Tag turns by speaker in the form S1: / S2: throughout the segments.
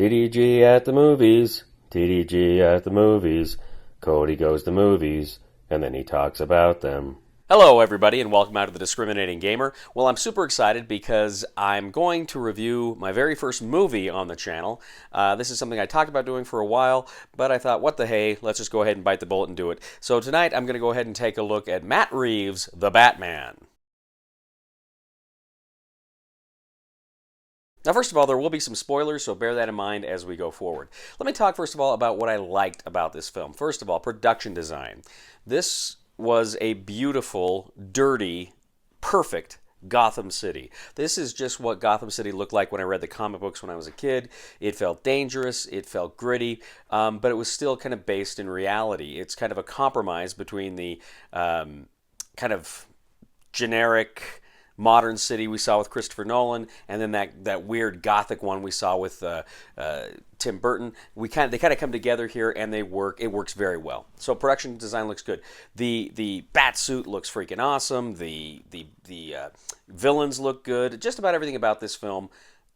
S1: TDG at the movies. TDG at the movies. Cody goes to movies, and then he talks about them.
S2: Hello, everybody, and welcome out to the Discriminating Gamer. Well, I'm super excited because I'm going to review my very first movie on the channel. This is something I talked about doing for a while, but I thought, what the hey, let's just go ahead and bite the bullet and do it. So tonight, I'm going to go ahead and take a look at Matt Reeves' The Batman. Now, first of all, there will be some spoilers, so bear that in mind as we go forward. Let me talk, first of all, about what I liked about this film. First of all, production design. This was a beautiful, dirty, perfect Gotham City. This is just what Gotham City looked like when I read the comic books when I was a kid. It felt dangerous, it felt gritty, but it was still kind of based in reality. It's kind of a compromise between the kind of generic modern city we saw with Christopher Nolan, and then that weird gothic one we saw with Tim Burton. They kind of come together here, and they work. It works very well. So production design looks good. The bat suit looks freaking awesome. The villains look good. Just about everything about this film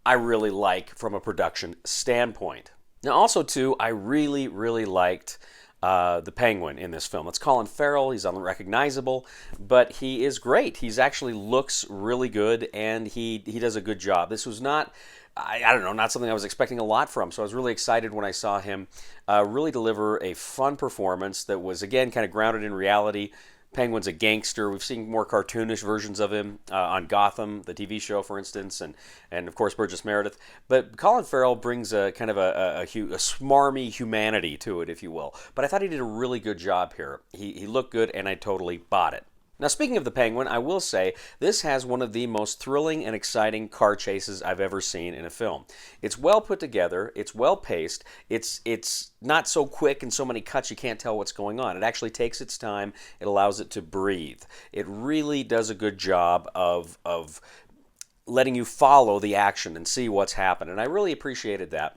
S2: I really like from a production standpoint. Now, also too, I really liked the Penguin in this film. It's Colin Farrell. He's unrecognizable, but he is great. He's actually looks really good, and he does a good job. This was not, I don't know, not something I was expecting a lot from, so I was really excited when I saw him really deliver a fun performance that was, again, kind of grounded in reality. Penguin's a gangster. We've seen more cartoonish versions of him on Gotham, the TV show, for instance, and of course Burgess Meredith. But Colin Farrell brings a kind of a smarmy humanity to it, if you will. But I thought he did a really good job here. He looked good, and I totally bought it. Now, speaking of the Penguin, I will say this has one of the most thrilling and exciting car chases I've ever seen in a film. It's well put together, it's well paced, it's not so quick and so many cuts you can't tell what's going on. It actually takes its time, it allows it to breathe. It really does a good job of letting you follow the action and see what's happened, and I really appreciated that.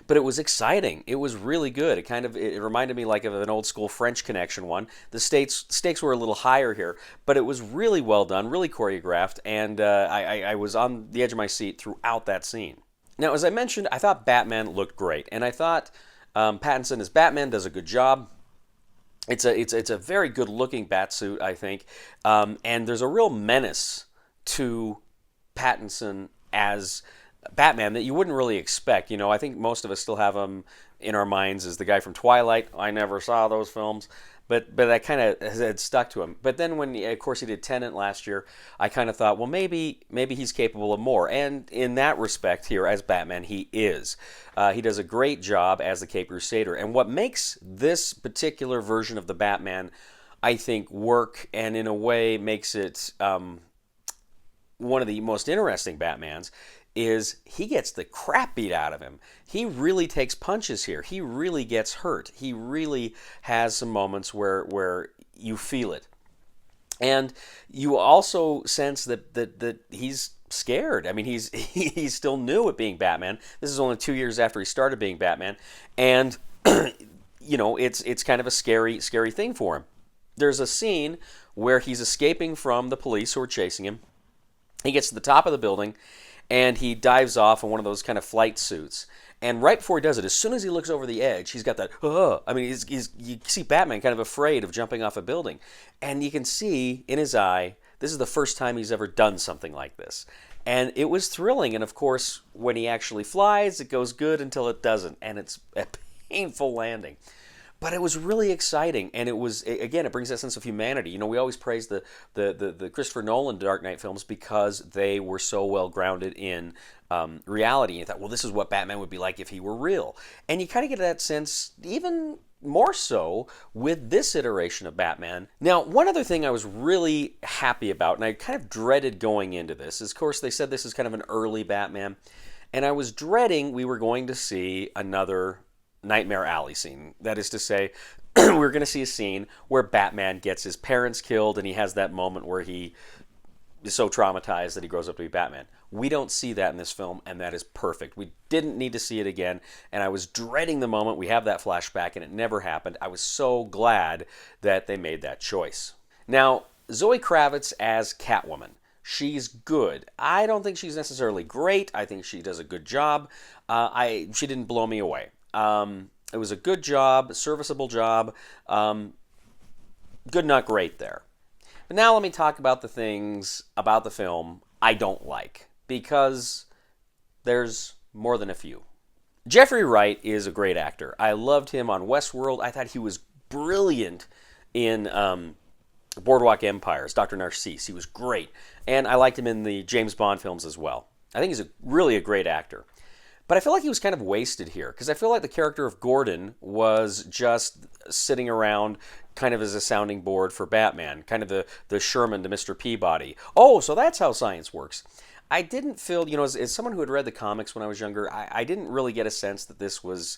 S2: But it was exciting. It was really good. It reminded me like of an old school French Connection one. The stakes were a little higher here, but it was really well done, really choreographed, and I was on the edge of my seat throughout that scene. Now, as I mentioned, I thought Batman looked great, and I thought Pattinson as Batman does a good job. It's a very good looking batsuit, I think, and there's a real menace to Pattinson as Batman that you wouldn't really expect. You know, I think most of us still have him in our minds as the guy from Twilight. I never saw those films, but that kind of had stuck to him. But then when, of course, he did Tenet last year, I kind of thought, well, maybe he's capable of more. And in that respect here, as Batman, he is. He does a great job as the Caped Crusader. And what makes this particular version of the Batman, I think, work, and in a way makes it one of the most interesting Batmans, is he gets the crap beat out of him. He really takes punches here. He really gets hurt. He really has some moments where you feel it. And you also sense that he's scared. I mean, he's still new at being Batman. This is only 2 years after he started being Batman. And, you know, it's kind of a scary thing for him. There's a scene where he's escaping from the police who are chasing him. He gets to the top of the building, and he dives off in one of those kind of flight suits. And right before he does it, as soon as he looks over the edge, he's got that, I mean, you see Batman kind of afraid of jumping off a building. And you can see in his eye, this is the first time he's ever done something like this. And it was thrilling. And of course, when he actually flies, it goes good until it doesn't. And it's a painful landing. But it was really exciting, and it was, again, it brings that sense of humanity. You know, we always praise the Christopher Nolan Dark Knight films because they were so well grounded in reality. And you thought, well, this is what Batman would be like if he were real. And you kind of get that sense even more so with this iteration of Batman. Now, one other thing I was really happy about, and I kind of dreaded going into this, is, of course, they said this is kind of an early Batman, and I was dreading we were going to see another Nightmare Alley scene. That is to say, we're going to see a scene where Batman gets his parents killed and he has that moment where he is so traumatized that he grows up to be Batman. We don't see that in this film, and that is perfect. We didn't need to see it again, and I was dreading the moment we have that flashback, and it never happened. I was so glad that they made that choice. Now, Zoe Kravitz as Catwoman. She's good. I don't think she's necessarily great. I think she does a good job. She didn't blow me away. It was a good job, serviceable job. Good, not great there. But now let me talk about the things about the film I don't like, because there's more than a few. Jeffrey Wright is a great actor. I loved him on Westworld. I thought he was brilliant in Boardwalk Empire as Dr. Narcisse. He was great. And I liked him in the James Bond films as well. I think he's really a great actor. But I feel like he was kind of wasted here, because I feel like the character of Gordon was just sitting around kind of as a sounding board for Batman, kind of the Sherman to Mr. Peabody. Oh, so that's how science works. I didn't feel, as someone who had read the comics when I was younger, I didn't really get a sense that this was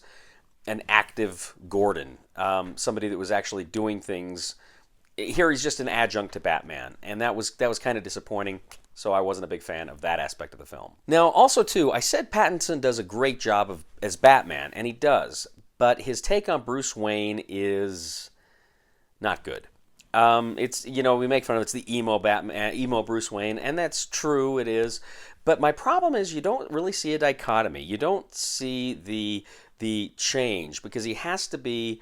S2: an active Gordon, somebody that was actually doing things. Here he's just an adjunct to Batman, and that was kind of disappointing. So I wasn't a big fan of that aspect of the film. Now, also too, I said Pattinson does a great job as Batman, and he does, but his take on Bruce Wayne is not good. It's, we make fun of it's the emo Batman, emo Bruce Wayne, and that's true, it is. But my problem is you don't really see a dichotomy. You don't see the change, because he has to be.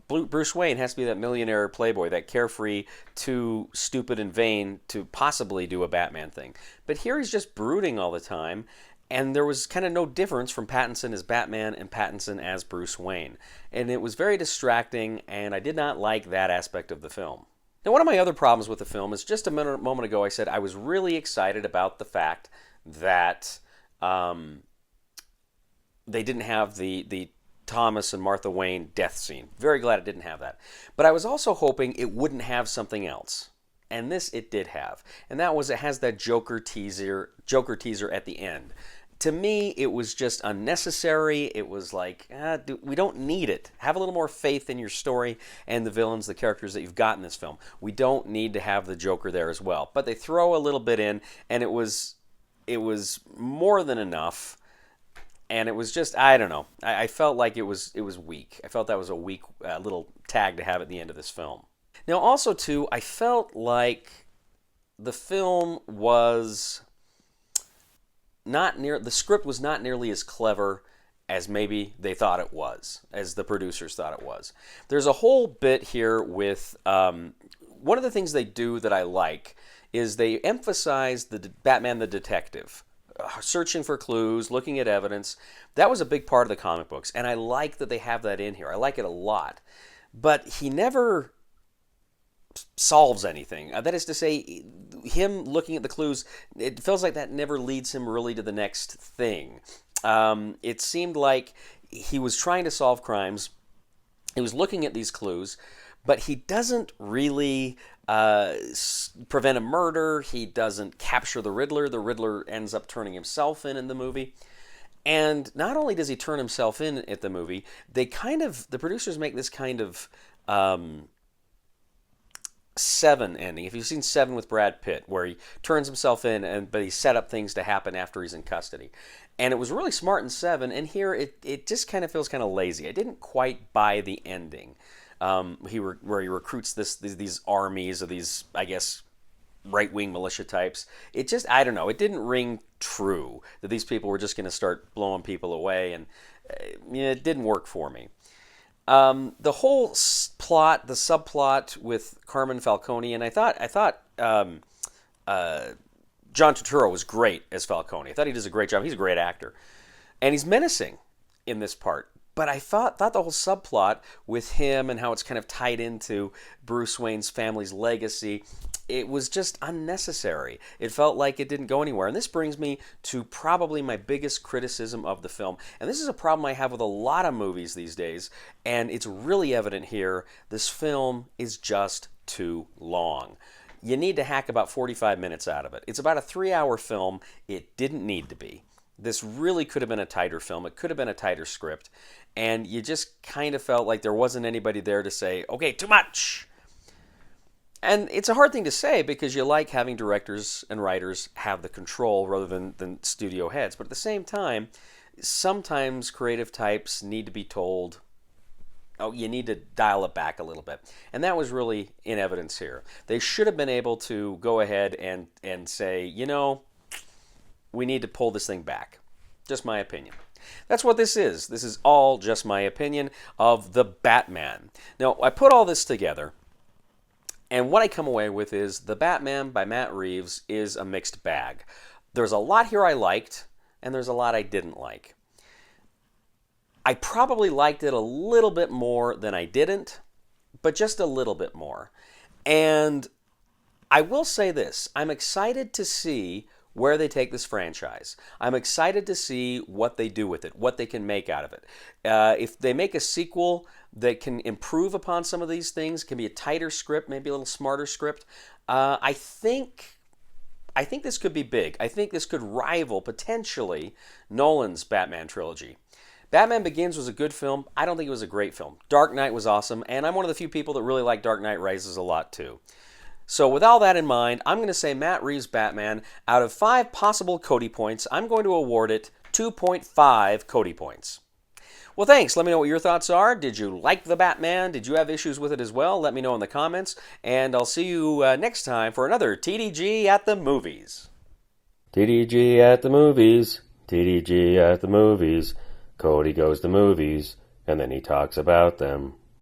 S2: Bruce Wayne has to be that millionaire playboy, that carefree, too stupid and vain to possibly do a Batman thing. But here he's just brooding all the time, and there was kind of no difference from Pattinson as Batman and Pattinson as Bruce Wayne. And it was very distracting, and I did not like that aspect of the film. Now, one of my other problems with the film is just a moment ago I said I was really excited about the fact that they didn't have the Thomas and Martha Wayne death scene. Very glad it didn't have that. But I was also hoping it wouldn't have something else. And this it did have. And that was, it has that Joker teaser at the end. To me, it was just unnecessary. It was like, we don't need it. Have a little more faith in your story and the villains, the characters that you've got in this film. We don't need to have the Joker there as well. But they throw a little bit in, and it was more than enough. And it was just, I don't know. I felt like it was weak. I felt that was a weak little tag to have at the end of this film. Now, also, too, I felt like the film was the script was not nearly as clever as maybe they thought it was, as the producers thought it was. There's a whole bit here with, one of the things they do that I like is they emphasize the Batman the detective. Searching for clues, looking at evidence. That was a big part of the comic books, and I like that they have that in here. I like it a lot. But he never solves anything. That is to say, him looking at the clues, it feels like that never leads him really to the next thing. It seemed like he was trying to solve crimes. He was looking at these clues, but he doesn't really prevent a murder. He doesn't capture the Riddler. The Riddler ends up turning himself in the movie. And not only does he turn himself in at the movie, the producers make this kind of Seven ending. If you've seen Seven with Brad Pitt, where he turns himself in, but he set up things to happen after he's in custody. And it was really smart in Seven, and here it just kind of feels kind of lazy. I didn't quite buy the ending. Where he recruits these armies of these, I guess, right-wing militia types. It just, I don't know, it didn't ring true that these people were just going to start blowing people away, and it didn't work for me. The whole plot, the subplot with Carmen Falcone, and I thought John Turturro was great as Falcone. I thought he does a great job. He's a great actor, and he's menacing in this part. But I thought the whole subplot with him and how it's kind of tied into Bruce Wayne's family's legacy, it was just unnecessary. It felt like it didn't go anywhere. And this brings me to probably my biggest criticism of the film. And this is a problem I have with a lot of movies these days, and it's really evident here. This film is just too long. You need to hack about 45 minutes out of it. It's about a 3-hour film. It didn't need to be. This really could have been a tighter film. It could have been a tighter script. And you just kind of felt like there wasn't anybody there to say, okay, too much. And it's a hard thing to say because you like having directors and writers have the control rather than studio heads. But at the same time, sometimes creative types need to be told, oh, you need to dial it back a little bit. And that was really in evidence here. They should have been able to go ahead and say, you know, we need to pull this thing back. Just my opinion. That's what this is. This is all just my opinion of the Batman. Now, I put all this together, and what I come away with is The Batman by Matt Reeves is a mixed bag. There's a lot here I liked, and there's a lot I didn't like. I probably liked it a little bit more than I didn't, but just a little bit more. And I will say this, I'm excited to see where they take this franchise. I'm excited to see what they do with it, what they can make out of it. If they make a sequel that can improve upon some of these things, can be a tighter script, maybe a little smarter script, I think this could be big. I think this could rival, potentially, Nolan's Batman trilogy. Batman Begins was a good film. I don't think it was a great film. Dark Knight was awesome, and I'm one of the few people that really like Dark Knight Rises a lot, too. So with all that in mind, I'm going to say Matt Reeves' Batman, out of 5 possible Cody points, I'm going to award it 2.5 Cody points. Well, thanks. Let me know what your thoughts are. Did you like the Batman? Did you have issues with it as well? Let me know in the comments, and I'll see you next time for another TDG at the Movies.
S1: TDG at the movies. TDG at the movies. Cody goes to movies, and then he talks about them.